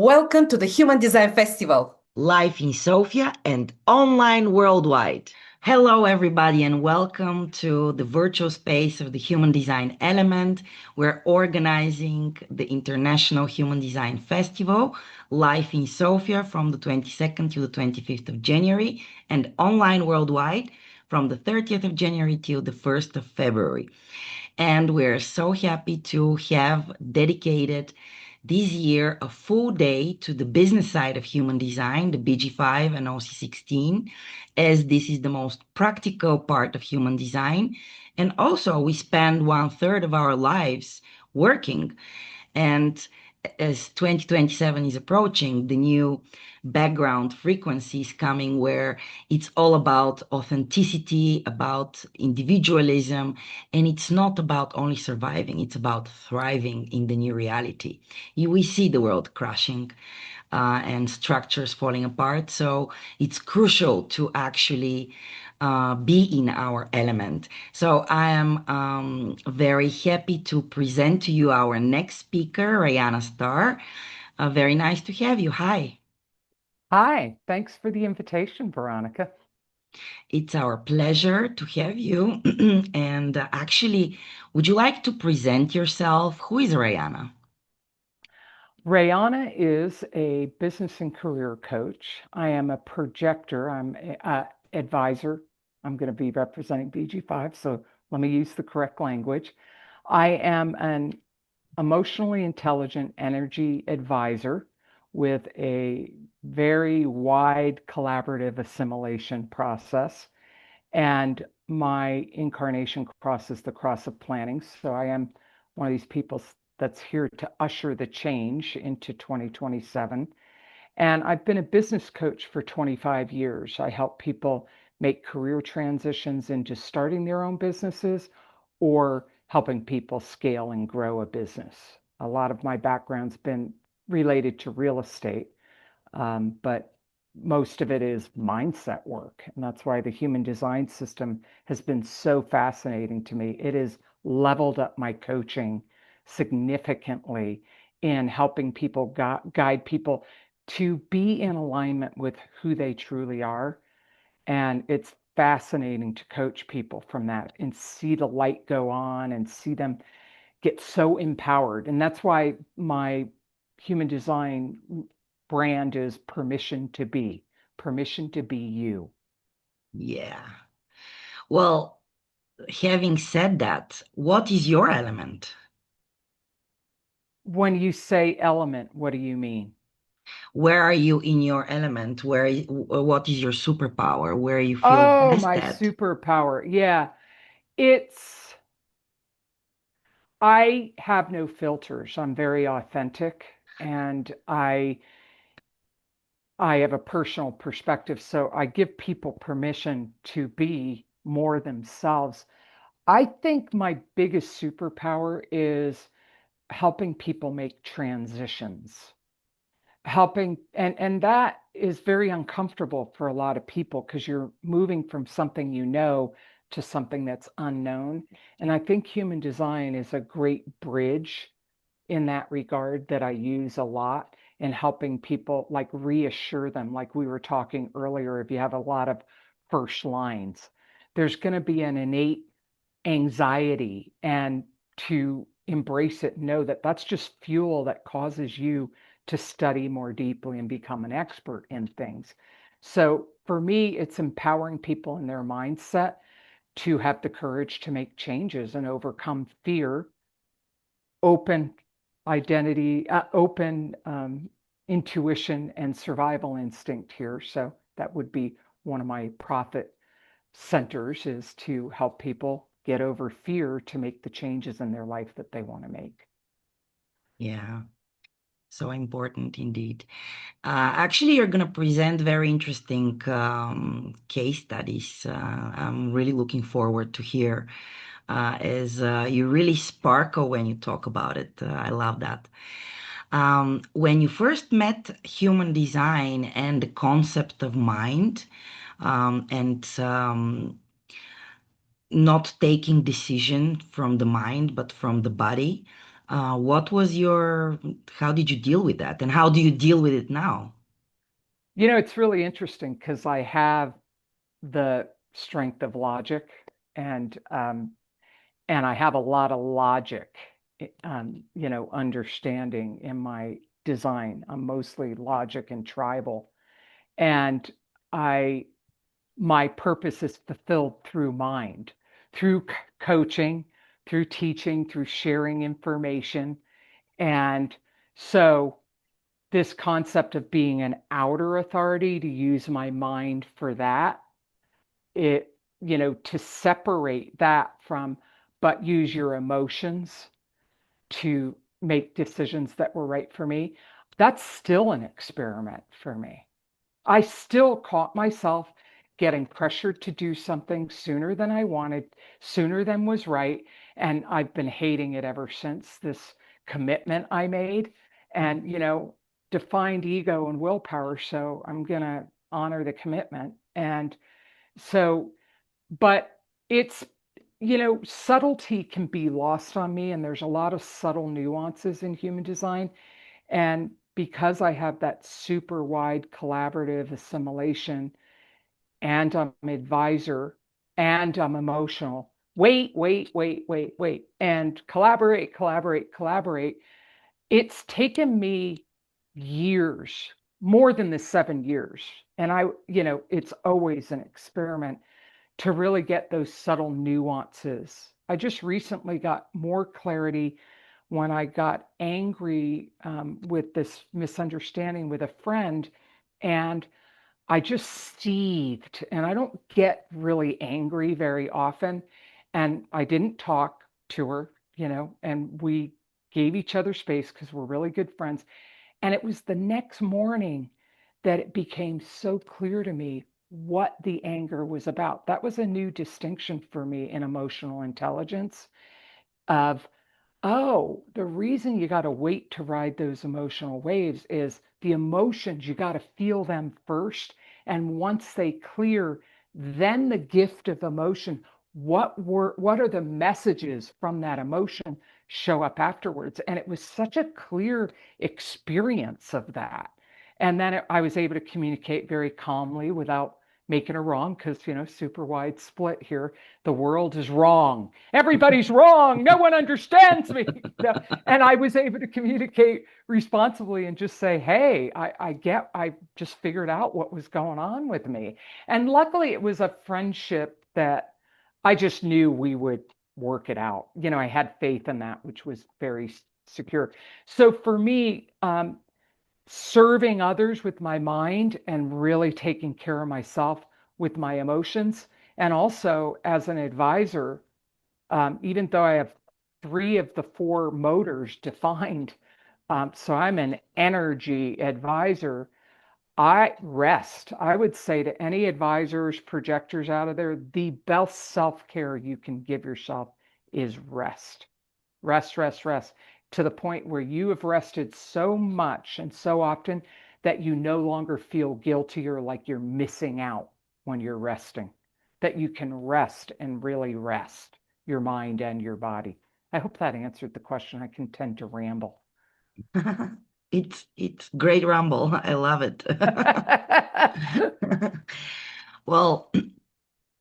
Welcome to the Human Design Festival. Live in Sofia and online worldwide. Hello, everybody, and welcome to the virtual space of the Human Design Element. We're organizing the International Human Design Festival live in Sofia from the 22nd to the 25th of January and online worldwide from the 30th of January till the 1st of February. And we're so happy to have dedicated this year a full day to the business side of human design, the BG5 and OC16, as this is the most practical part of human design. And also, we spend one third of our lives working. And as 2027 is approaching, the new background frequency is coming where it's all about authenticity, about individualism, and it's not about only surviving, it's about thriving in the new reality. We see the world crashing and structures falling apart. So it's crucial to actually be in our element. So I am very happy to present to you our next speaker, Rayana Starre. Very nice to have you. Hi. Hi, thanks for the invitation, Veronica. It's our pleasure to have you. And actually, would you like to present yourself? Who is Rayana? Rayana is a business and career coach. I am a projector. I'm an advisor. I'm going to be representing BG5, so let me use the correct language. I am an emotionally intelligent energy advisor with a very wide collaborative assimilation process. And my incarnation cross is the cross of planning. So I am one of these people that's here to usher the change into 2027. And I've been a business coach for 25 years. I help people make career transitions into starting their own businesses or helping people scale and grow a business. A lot of my background's been related to real estate, but most of it is mindset work. And that's why the human design system has been so fascinating to me. It has leveled up my coaching significantly in helping people guide people to be in alignment with who they truly are. And it's fascinating to coach people from that and see the light go on and see them get so empowered. And that's why my human design brand is permission to be you. Yeah. Well, having said that, what is your element? When you say element, what do you mean? Where are you in your element? What is your superpower? Where you feel Oh, best my at? superpower. Yeah, it's, I have no filters. I'm very authentic and I have a personal perspective. So I give people permission to be more themselves. I think my biggest superpower is helping people make transitions, helping, and that is very uncomfortable for a lot of people because you're moving from something you know to something that's unknown. And I think human design is a great bridge in that regard that I use a lot in helping people, like reassure them, like we were talking earlier. If you have a lot of first lines, there's going to be an innate anxiety, and to embrace it, know that that's just fuel that causes you to study more deeply and become an expert in things. So for me, it's empowering people in their mindset to have the courage to make changes and overcome fear, open identity, open intuition and survival instinct here. So that would be one of my profit centers, is to help people get over fear to make the changes in their life that they want to make. Yeah, so important indeed. Actually, you're going to present very interesting case studies. I'm really looking forward to hear as you really sparkle when you talk about it. I love that. When you first met human design and the concept of mind and not taking decision from the mind but from the body, How did you deal with that? And how do you deal with it now? It's really interesting because I have the strength of logic and and I have a lot of logic, understanding in my design. I'm mostly logic and tribal, and I my purpose is fulfilled through mind, through coaching, through teaching, through sharing information, and so this concept of being an outer authority to use my mind for that it to separate that from but use your emotions to make decisions that were right for me, that's still an experiment for me. I still caught myself getting pressured to do something sooner than I wanted, sooner than was right, and I've been hating it ever since. This commitment I made, and defined ego and willpower, so I'm going to honor the commitment. And so but it's, subtlety can be lost on me, and there's a lot of subtle nuances in human design. And because I have that super wide collaborative assimilation, and I'm an advisor, and I'm emotional, wait, and collaborate, it's taken me years, more than the 7 years. And it's always an experiment to really get those subtle nuances. I just recently got more clarity when I got angry with this misunderstanding with a friend, and I just seethed, and I don't get really angry very often. And I didn't talk to her, and we gave each other space because we're really good friends. And it was the next morning that it became so clear to me what the anger was about. That was a new distinction for me in emotional intelligence of, oh, the reason you got to wait to ride those emotional waves is the emotions, you got to feel them first. And once they clear, then the gift of emotion, what are the messages from that emotion show up afterwards? And it was such a clear experience of that. And then I was able to communicate very calmly without making her wrong, because super wide split here. The world is wrong, everybody's wrong, no one understands me. And I was able to communicate responsibly and just say, hey, I just figured out what was going on with me. And luckily it was a friendship that I just knew we would work it out. I had faith in that, which was very secure. So for me, serving others with my mind and really taking care of myself with my emotions. And also, as an advisor, even though I have 3 of the 4 motors defined, so I'm an energy advisor, I rest. I would say to any advisors, projectors out of there, the best self care you can give yourself is rest. Rest, to the point where you have rested so much and so often that you no longer feel guilty or like you're missing out when you're resting, that you can rest and really rest your mind and your body. I hope that answered the question. I can tend to ramble. It's great rumble. I love it. Well,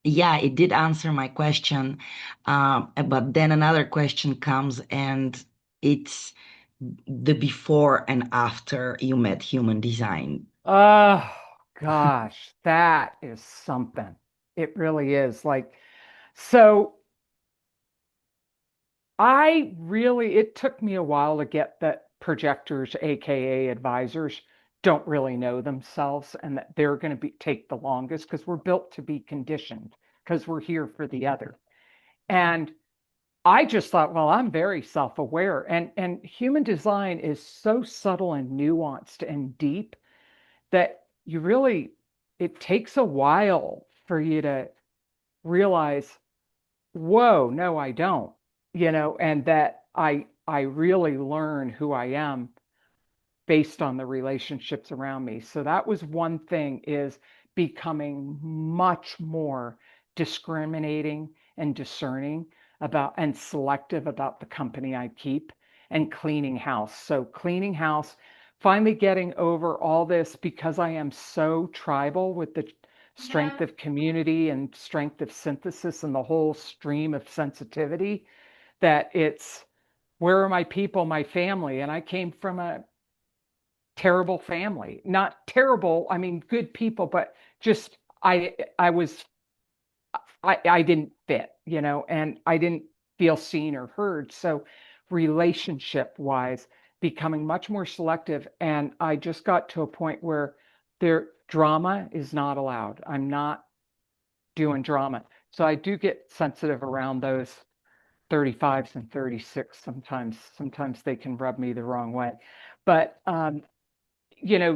yeah, it did answer my question. But then another question comes, and it's the before and after you met human design. Oh, gosh, that is something. It really is. So it took me a while to get that projectors, AKA advisors, don't really know themselves, and that they're going to take the longest because we're built to be conditioned, because we're here for the other. And I just thought, well, I'm very self-aware, and human design is so subtle and nuanced and deep that it takes a while for you to realize, whoa, no, I don't, and that I really learn who I am based on the relationships around me. So that was one thing, is becoming much more discriminating and discerning about and selective about the company I keep, and cleaning house. So cleaning house, finally getting over all this because I am so tribal with the strength of community and strength of synthesis and the whole stream of sensitivity that it's where are my people, my family? And I came from a terrible family. Not terrible, I mean good people, but just I didn't fit, and I didn't feel seen or heard. So relationship wise, becoming much more selective. And I just got to a point where their drama is not allowed. I'm not doing drama. So I do get sensitive around those 35s and 36 sometimes. Sometimes they can rub me the wrong way. But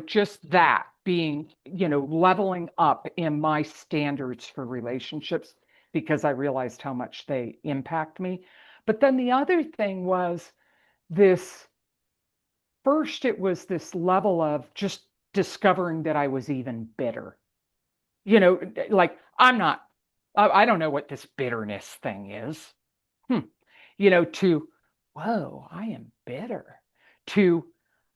just that being, leveling up in my standards for relationships because I realized how much they impact me. But then the other thing was this first, it was this level of just discovering that I was even bitter. Like I don't know what this bitterness thing is. Hmm. To, whoa, I am bitter. To,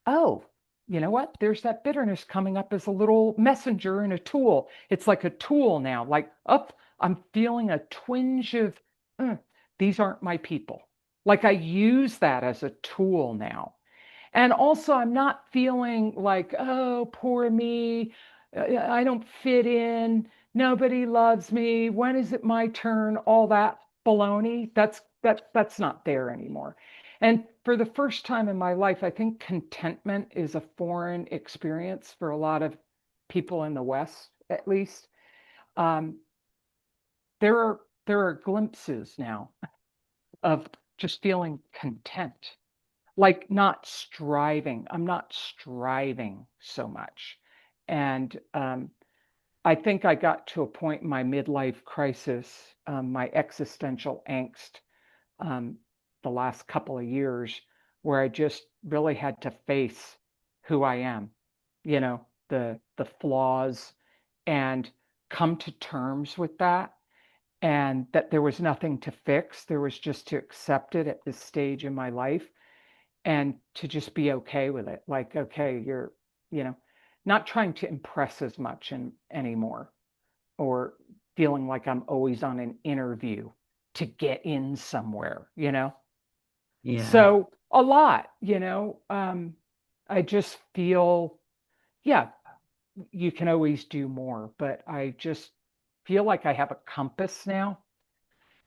oh, you know what? There's that bitterness coming up as a little messenger and a tool. It's like a tool now, like, up, I'm feeling a twinge of, "Mm, these aren't my people." Like I use that as a tool now. And also, I'm not feeling like, oh, poor me. I don't fit in. Nobody loves me. When is it my turn? All that baloney. That's not there anymore. And for the first time in my life, I think contentment is a foreign experience for a lot of people in the West, at least. Um, there are glimpses now of just feeling content, like not striving. I'm not striving so much. And I think I got to a point in my midlife crisis, my existential angst, um, the last couple of years, where I just really had to face who I am, the flaws, and come to terms with that, and that there was nothing to fix. There was just to accept it at this stage in my life and to just be okay with it. Like, okay, you're, you know, not trying to impress as much anymore, or feeling like I'm always on an interview to get in somewhere. Yeah. So a lot, I just feel, yeah, you can always do more, but I just feel like I have a compass now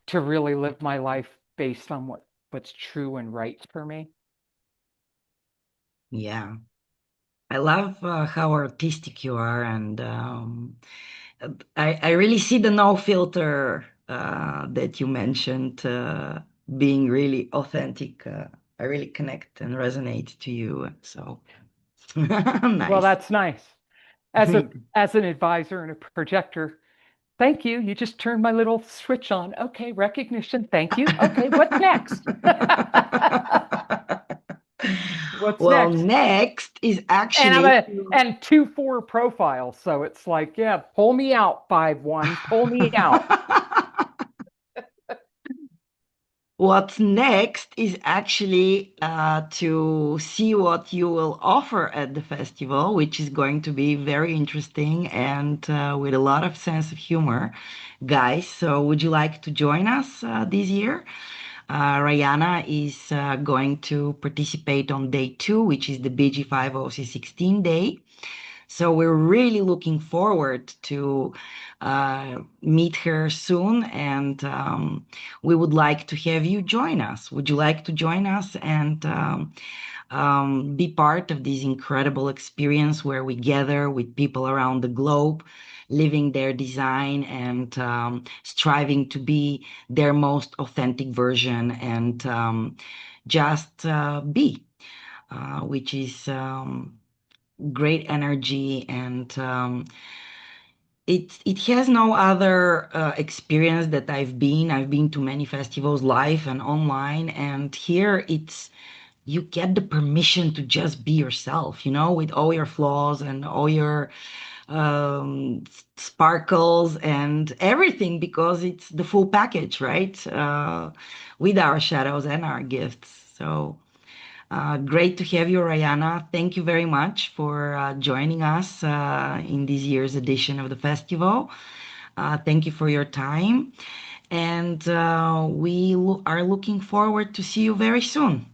to really live my life based on what's true and right for me. Yeah. I love how artistic you are, and I really see the no filter that you mentioned being really authentic. I really connect and resonate to you. So Well, nice. that's nice. As an advisor and a projector, thank you. You just turned my little switch on. Okay, recognition. Thank you. Okay, what's next? What's Well, next? next is And I'm actually a and 2-4 profile, so it's like, yeah, pull me out, 5-1, pull me out. what's next is actually to see what you will offer at the festival, which is going to be very interesting and with a lot of sense of humor, guys. So, would you like to join us this year? Rayana is going to participate on day two, which is the BG5OC16 day. So we're really looking forward to meet her soon, and we would like to have you join us. Would you like to join us and be part of this incredible experience where we gather with people around the globe, living their design and striving to be their most authentic version and just be, which is great energy and it has no other experience that I've been to many festivals live and online, and here it's you get the permission to just be yourself, with all your flaws and all your sparkles and everything, because it's the full package, right? With our shadows and our gifts. So Great to have you, Rayana. Thank you very much for joining us in this year's edition of the festival. Thank you for your time, and are looking forward to see you very soon.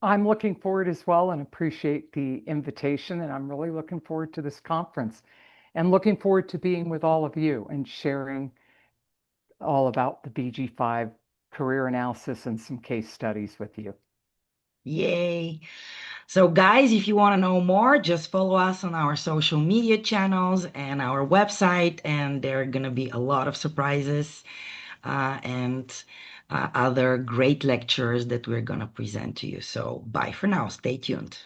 I'm looking forward as well and appreciate the invitation. And I'm really looking forward to this conference and looking forward to being with all of you and sharing all about the BG5 career analysis and some case studies with you. Yay! So, guys, if you want to know more, just follow us on our social media channels and our website, and there are going to be a lot of surprises and other great lectures that we're going to present to you. So, bye for now. Stay tuned.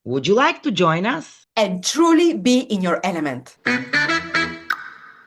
Would you like to join us? And truly be in your element.